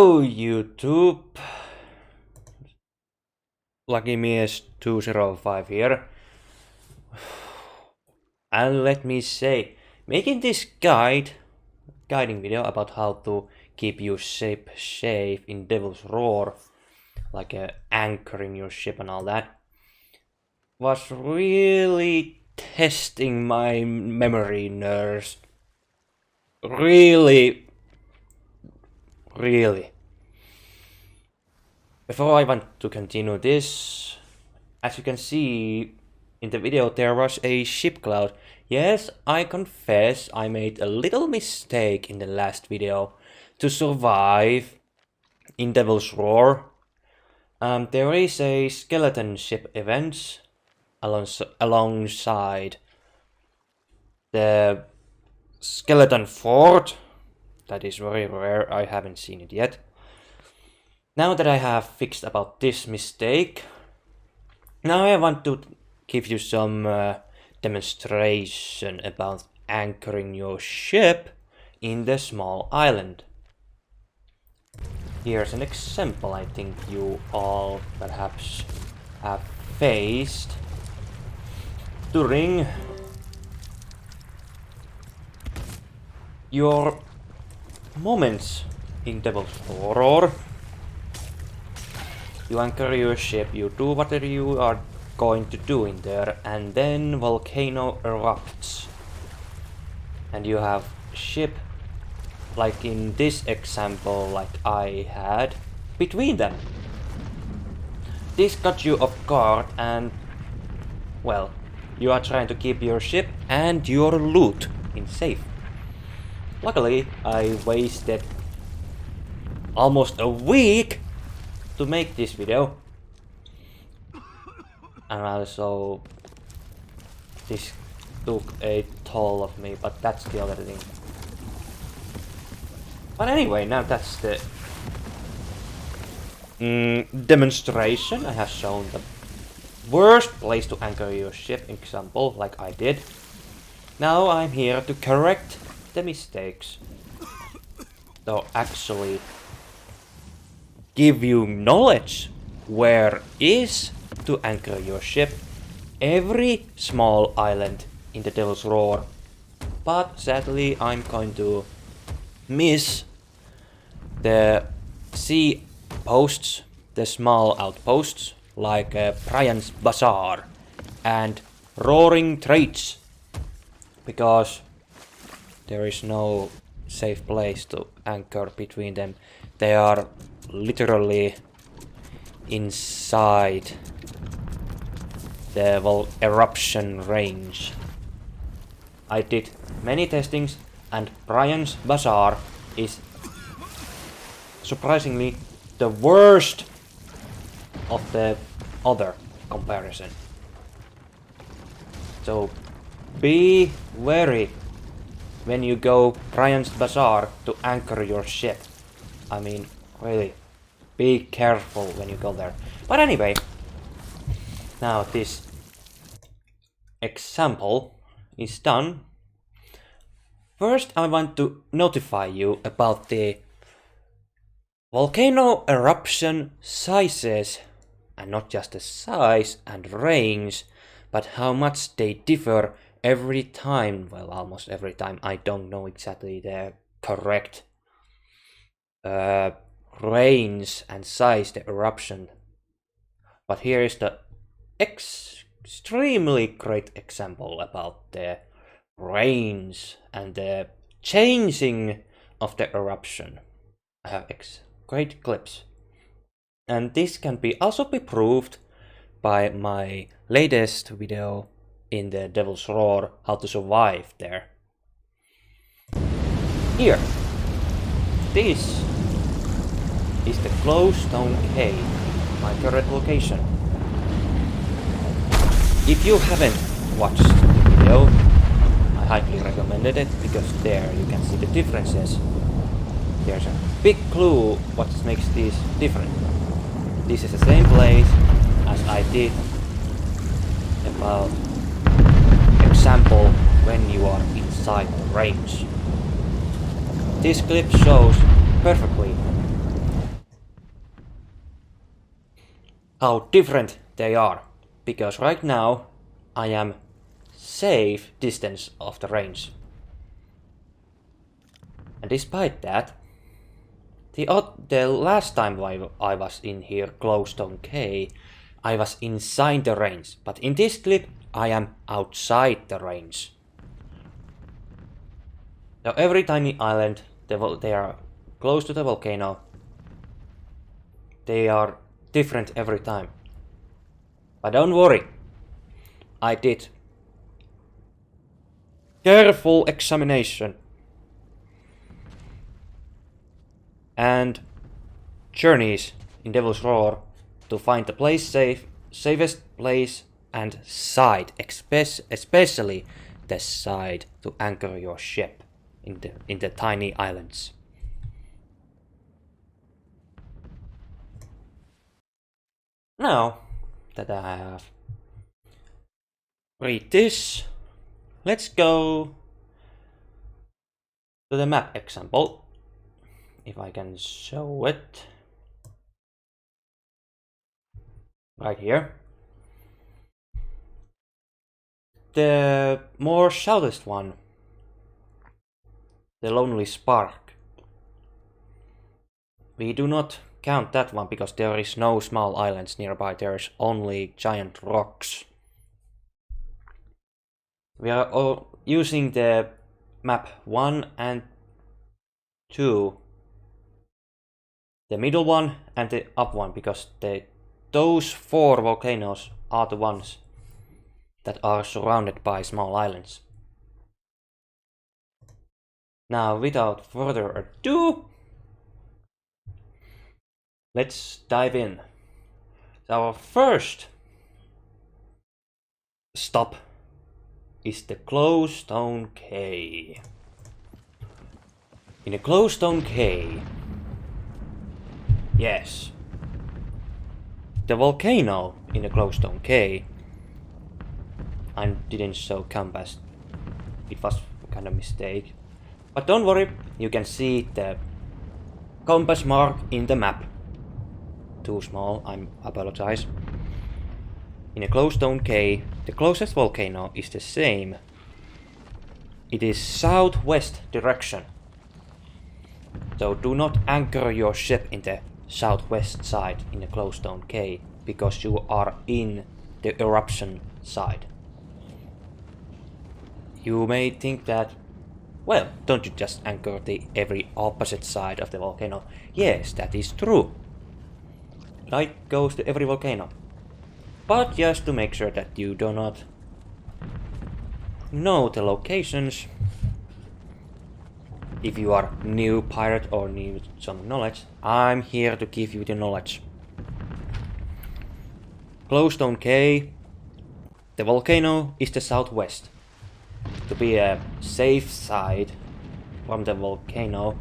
Hello YouTube, LuckyMees205 here, and let me say, making this guiding video about how to keep your ship safe in Devil's Roar, like anchoring your ship and all that, was really testing my memory nerves. Really. Before I want to continue this, as you can see in the video, there was a ship cloud. Yes, I confess I made a little mistake in the last video to survive in Devil's Roar. There is a skeleton ship event alongside the skeleton fort. That is very rare, I haven't seen it yet. Now that I have fixed about this mistake, now I want to give you some demonstration about anchoring your ship in the small island. Here's an example I think you all perhaps have faced during your moments in Devil's Roar. You anchor your ship, you do whatever you are going to do in there, and then volcano erupts. And you have ship, like in this example, like I had, between them. This got you off guard and, well, you are trying to keep your ship and your loot in safe. Luckily, I wasted almost a week to make this video, and also this took a toll of me, but that's the other thing. But anyway, now that's the demonstration. I have shown the worst place to anchor your ship example, like I did. Now I'm here to correct the mistakes, though actually give you knowledge where is to anchor your ship every small island in the Devil's Roar. But sadly I'm going to miss the sea posts, the small outposts like Brian's Bazaar and Roaring Traits, because there is no safe place to anchor between them. They are literally inside the eruption range. I did many testings, and Brian's Bazaar is surprisingly the worst of the other comparison. So be wary when you go Brian's Bazaar to anchor your ship. I mean, really, be careful when you go there. But anyway, now this example is done. First, I want to notify you about the volcano eruption sizes, and not just the size and range, but how much they differ every time. Well, almost every time. I don't know exactly the correct range and size the eruption, but here is the extremely great example about the range and the changing of the eruption. I have great clips, and this can also be proved by my latest video in the Devil's Roar, how to survive there. Here, this is the Glowstone Cave, my current location. If you haven't watched the video, I highly recommend it, because there you can see the differences. There's a big clue what makes this different. This is the same place as I did about example when you are inside the range. This clip shows perfectly how different they are. Because right now I am safe distance of the range. And despite that, the last time I was in here, Glowstone Cave, I was inside the range. But in this clip, I am outside the range. Now every tiny island, they are close to the volcano. They are different every time. But don't worry, I did careful examination and journeys in Devil's Roar to find the safest place and side, especially the side to anchor your ship in the tiny islands. Now that I have read this, let's go to the map example. If I can show it right here. The more southest one, the Lonely Spark. We do not count that one because there is no small islands nearby, there's only giant rocks. We are all using the map 1 and 2, the middle one and the up one, because those 4 volcanoes are the ones that are surrounded by small islands. Now, without further ado, let's dive in. Our first stop is the Glowstone Cave. In a Glowstone Cave, yes, the volcano in the Glowstone Cave. I didn't show compass. It was kind of mistake. But don't worry, you can see the compass mark in the map. Too small, I apologize. In a Glowstone Cave, the closest volcano is the same. It is southwest direction. So do not anchor your ship in the southwest side in the Glowstone Cave, because you are in the eruption side. You may think that, well, don't you just anchor the every opposite side of the volcano? Yes, that is true. Light goes to every volcano. But just to make sure that you do not know the locations, if you are new pirate or need some knowledge, I'm here to give you the knowledge. Glowstone Cave, the volcano is the southwest. To be a safe side from the volcano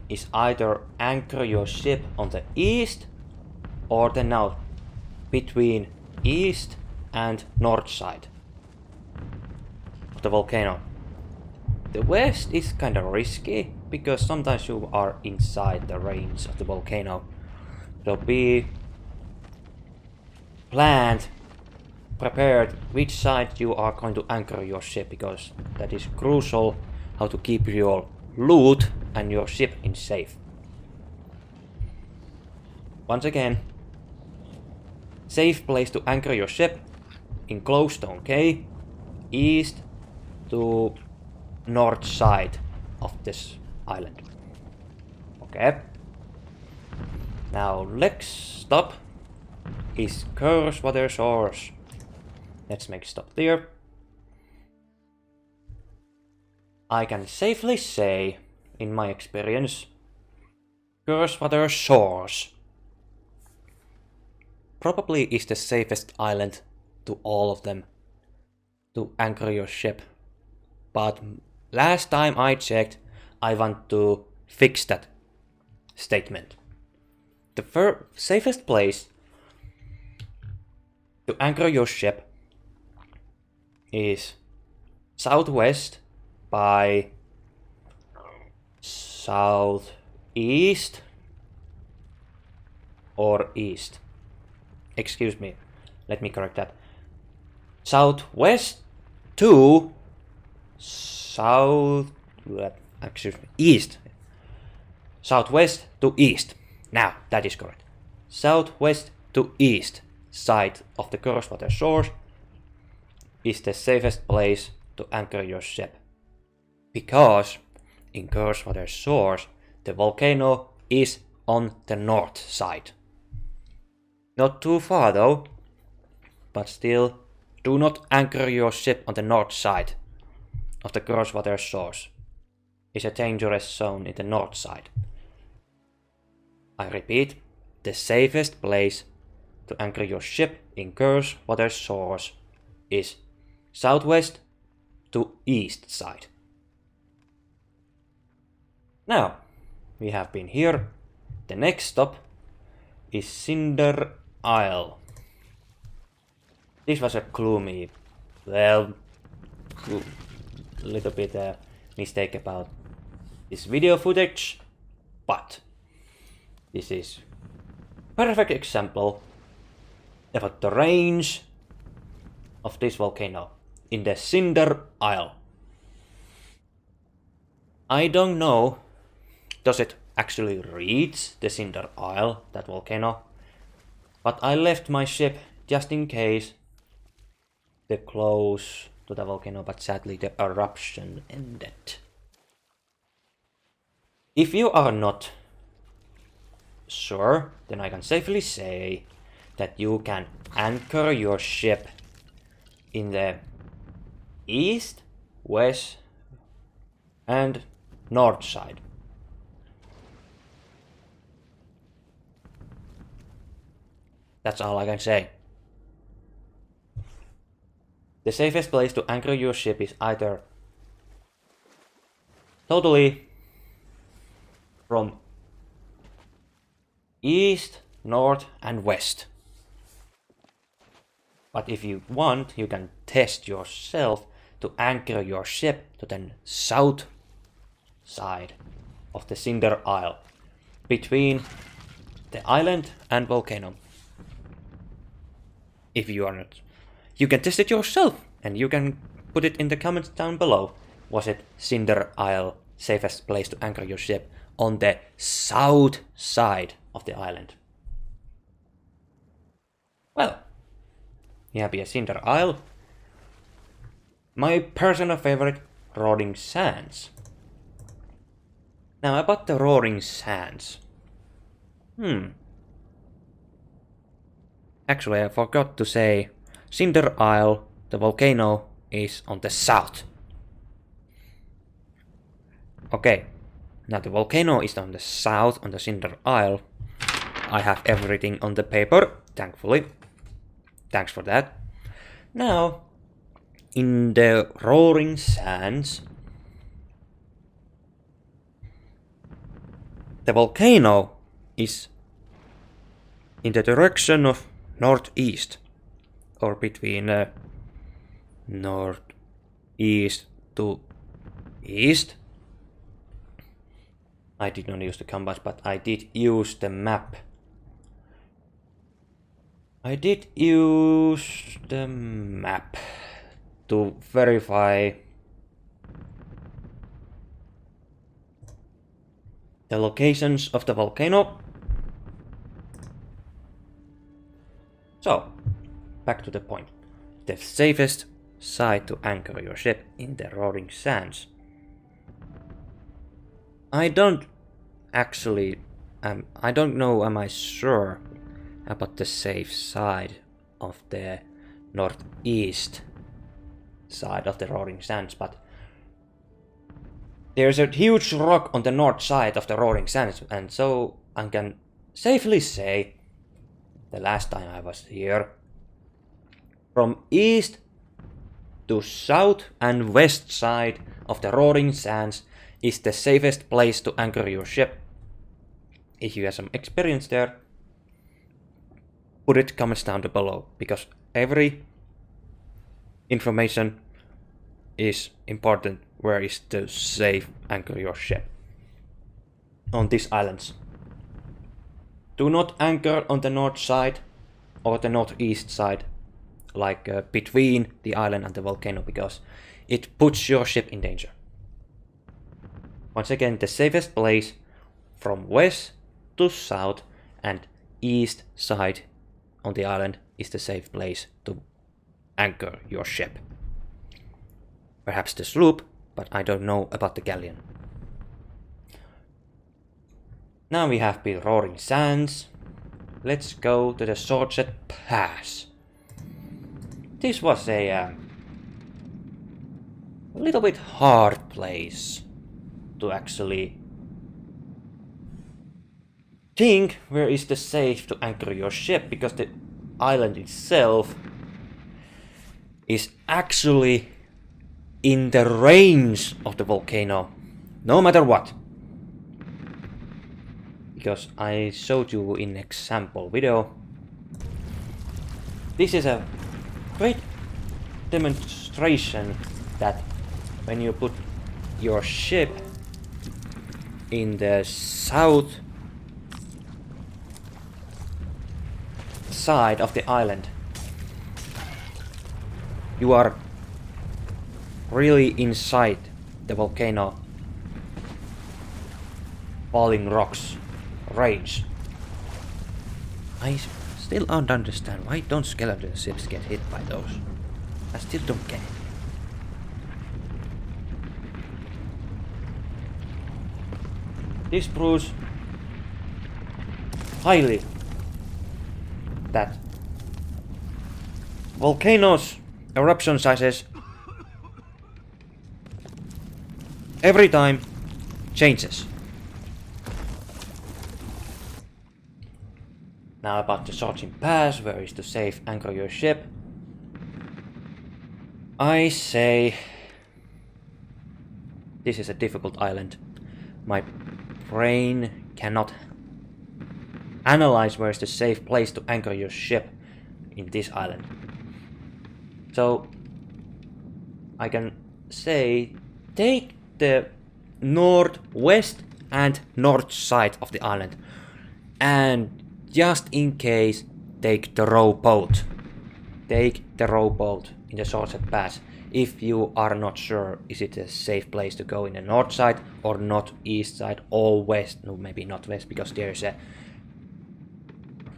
is either anchor your ship on the east or the north, between east and north side of the volcano. The west is kinda risky because sometimes you are inside the range of the volcano. So be planned, prepared which side you are going to anchor your ship, because that is crucial how to keep your loot and your ship in safe. Once again, safe place to anchor your ship in Glowstone Cave, east to north side of this island. Okay. Now next stop is Cursewater Source. Let's make a stop there. I can safely say, in my experience, Cursewater Source probably is the safest island to all of them to anchor your ship. But last time I checked, I want to fix that statement. The safest place to anchor your ship is southwest by southeast or east. excuse me, let me correct that. Southwest to east. Southwest to east. Now, that is correct. Southwest to east side of the Cursewater Source is the safest place to anchor your ship. Because in Cursewater Source, the volcano is on the north side. Not too far though, but still, do not anchor your ship on the north side of the Cursewater Source. It's a dangerous zone in the north side. I repeat, the safest place to anchor your ship in Cursewater Source is southwest to east side. Now, we have been here. The next stop is Cinder Isle. This was a gloomy, well, little bit mistake about this video footage, but this is perfect example about the range of this volcano in the Cinder Isle. I don't know, does it actually reach the Cinder Isle, that volcano, but I left my ship just in case the close to the volcano, but sadly the eruption ended. If you are not sure, then I can safely say that you can anchor your ship in the east, west, and north side. That's all I can say. The safest place to anchor your ship is either totally from east, north, and west. But if you want, you can test yourself to anchor your ship to the south side of the Cinder Isle, between the island and volcano. If you are not, you can test it yourself, and you can put it in the comments down below. Was it Cinder Isle safest place to anchor your ship on the south side of the island? Well, yeah, be a Cinder Isle. My personal favorite, Roaring Sands. Now about the Roaring Sands. Actually, I forgot to say, Cinder Isle, the volcano, is on the south. Okay, now the volcano is on the south on the Cinder Isle. I have everything on the paper, thankfully. Thanks for that. Now, in the Roaring Sands, the volcano is in the direction of northeast, or between northeast to east. I did not use the compass, but I did use the map. I did use the map to verify the locations of the volcano. So, back to the point. The safest site to anchor your ship in the Roaring Sands. I don't know, am I sure about the safe side of the northeast side of the Roaring Sands, but there's a huge rock on the north side of the Roaring Sands, and so I can safely say, the last time I was here, from east to south and west side of the Roaring Sands is the safest place to anchor your ship. If you have some experience there, put it comments down below, because every information is important where is to safe anchor your ship on these islands. Do not anchor on the north side or the northeast side, like between the island and the volcano, because it puts your ship in danger. Once again, the safest place from west to south and east side on the island is the safe place to anchor your ship. Perhaps the sloop, but I don't know about the galleon. Now we have built Roaring Sands. Let's go to the Sorcered Pass. This was a little bit hard place to actually think where is the safe to anchor your ship, because the island itself is actually in the range of the volcano, no matter what. Because I showed you in example video, this is a great demonstration that when you put your ship in the south side of the island, you are really inside the volcano falling rocks range. I still don't understand why don't skeleton ships get hit by those. I still don't get it. This proves highly that volcanoes' eruption sizes every time changes. Now about the Sorcered Pass, where is to safe anchor your ship. I say this is a difficult island. My brain cannot analyze where is the safe place to anchor your ship in this island. So I can say take the northwest and north side of the island, and just in case take the rowboat. Take the rowboat in the Sorcered Pass if you are not sure is it a safe place to go in the north side or northeast side or west. No, maybe not west because there's a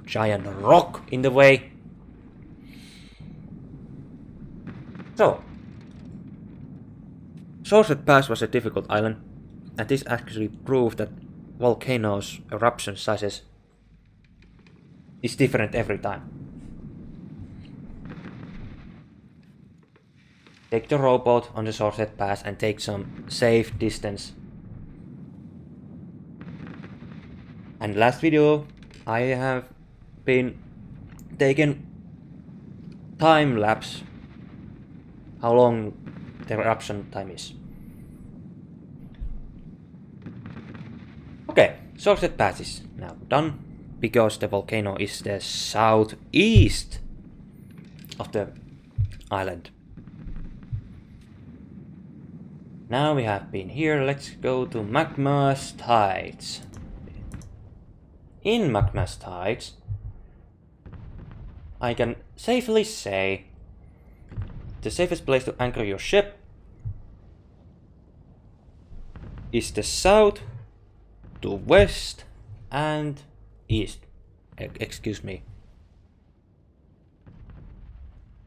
giant rock in the way. So Sorcered Pass was a difficult island, and this actually proved that volcanoes' eruption sizes is different every time. Take the rowboat on the Sorcered Pass and take some safe distance. And last video I have been taken time lapse how long the eruption time is. Okay, Sorcered Pass is now done because the volcano is the southeast of the island. Now we have been here, let's go to Magmastides. In Magmastides, I can safely say the safest place to anchor your ship is the south to west and east. Excuse me.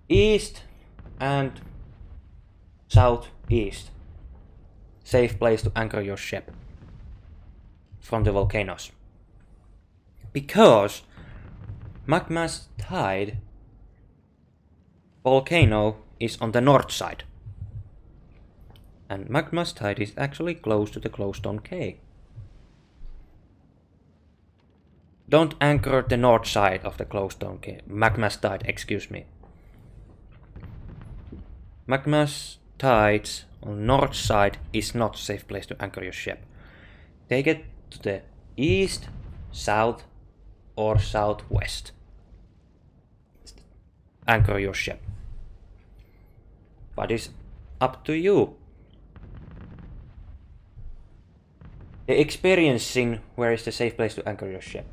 East and southeast. Safe place to anchor your ship from the volcanoes. Because Magmastides volcano is on the north side. And Magmastides is actually close to the Glowstone Cave. Don't anchor the north side of the Glowstone Cave. Magmastides, excuse me. Magmastides on north side is not a safe place to anchor your ship. Take it to the east, south or southwest. Anchor your ship. But it's up to you. The experiencing where is the safe place to anchor your ship.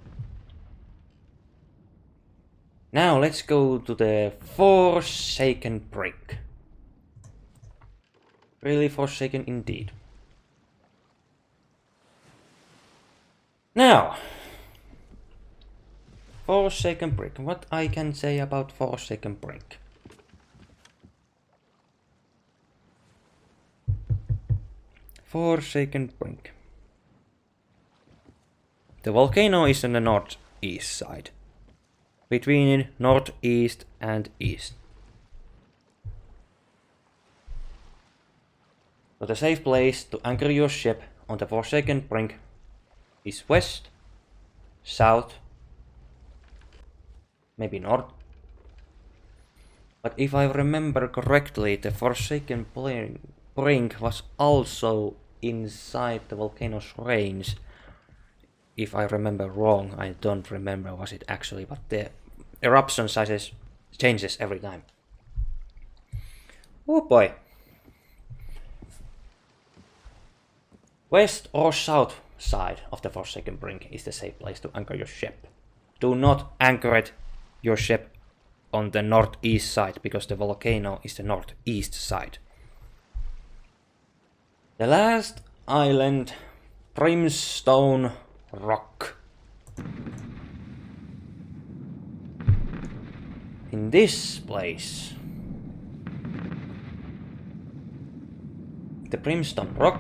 Now let's go to the Forsaken Brink. Really forsaken indeed. Now, Forsaken Brink. What I can say about Forsaken Brink? Forsaken Brink. The volcano is on the northeast side. Between northeast and east. So the safe place to anchor your ship on the Forsaken Brink is west, south, maybe north. But if I remember correctly, the Forsaken Brink was also inside the volcano's range. If I remember wrong, I don't remember was it actually, but the eruption sizes changes every time. Oh boy. West or south side of the Forsaken Brink is the safe place to anchor your ship. Do not anchor your ship on the northeast side, because the volcano is the northeast side. The last island, Primstone Rock. In this place, the Primstone Rock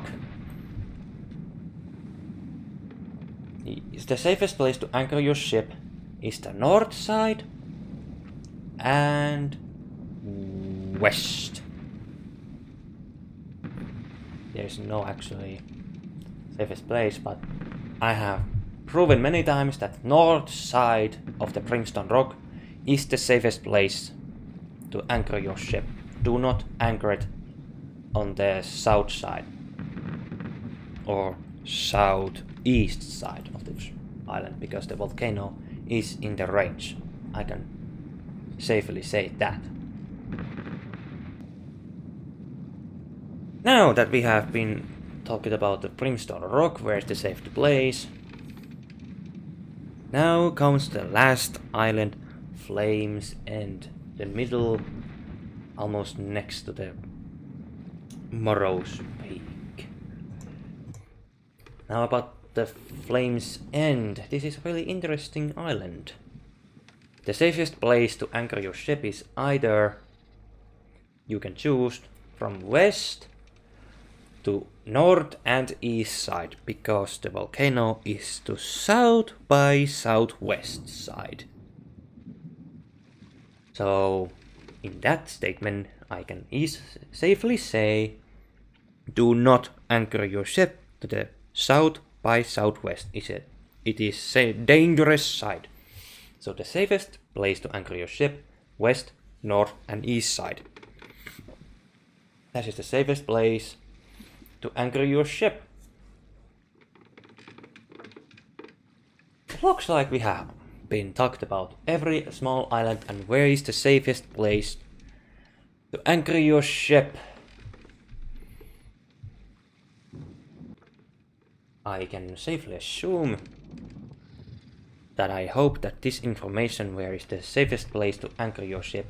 is the safest place to anchor your ship. Is the north side and west. There's no actually safest place, but I have proven many times that north side of the Primstone Rock is the safest place to anchor your ship. Do not anchor it on the south side or southeast side of this island, because the volcano is in the range. I can safely say that. Now that we have been talking about the Primstone Rock, where is the safety place, now comes the last island, Flames End, the middle, almost next to the Morrow's Peak. Now about the Flames End. This is a really interesting island. The safest place to anchor your ship is either, you can choose from west to north and east side, because the volcano is to south by southwest side. So in that statement I can safely say, do not anchor your ship to the south by southwest. It is a dangerous side. So the safest place to anchor your ship, west, north and east side. That is the safest place to anchor your ship. Looks like we have been talked about every small island and where is the safest place to anchor your ship. I can safely assume that I hope that this information, where is the safest place to anchor your ship,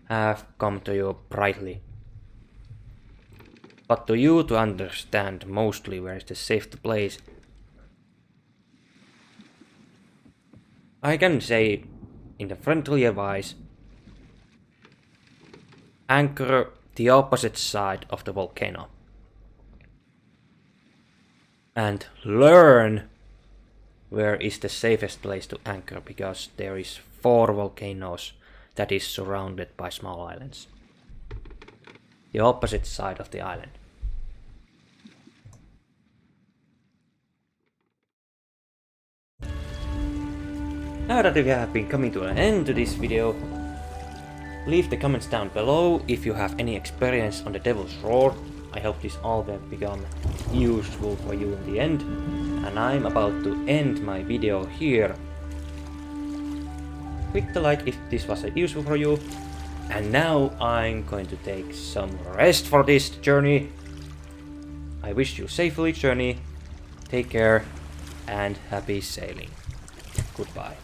have come to you brightly. But to you to understand mostly where is the safest place, I can say in the friendly advice, anchor the opposite side of the volcano. And learn where is the safest place to anchor, because there is 4 volcanoes that is surrounded by small islands. The opposite side of the island. Now that we have been coming to an end to this video, leave the comments down below if you have any experience on the Devil's Roar. I hope this all will become useful for you in the end. And I'm about to end my video here. Click the like if this was useful for you. And now I'm going to take some rest for this journey. I wish you safely journey. Take care and happy sailing. Goodbye.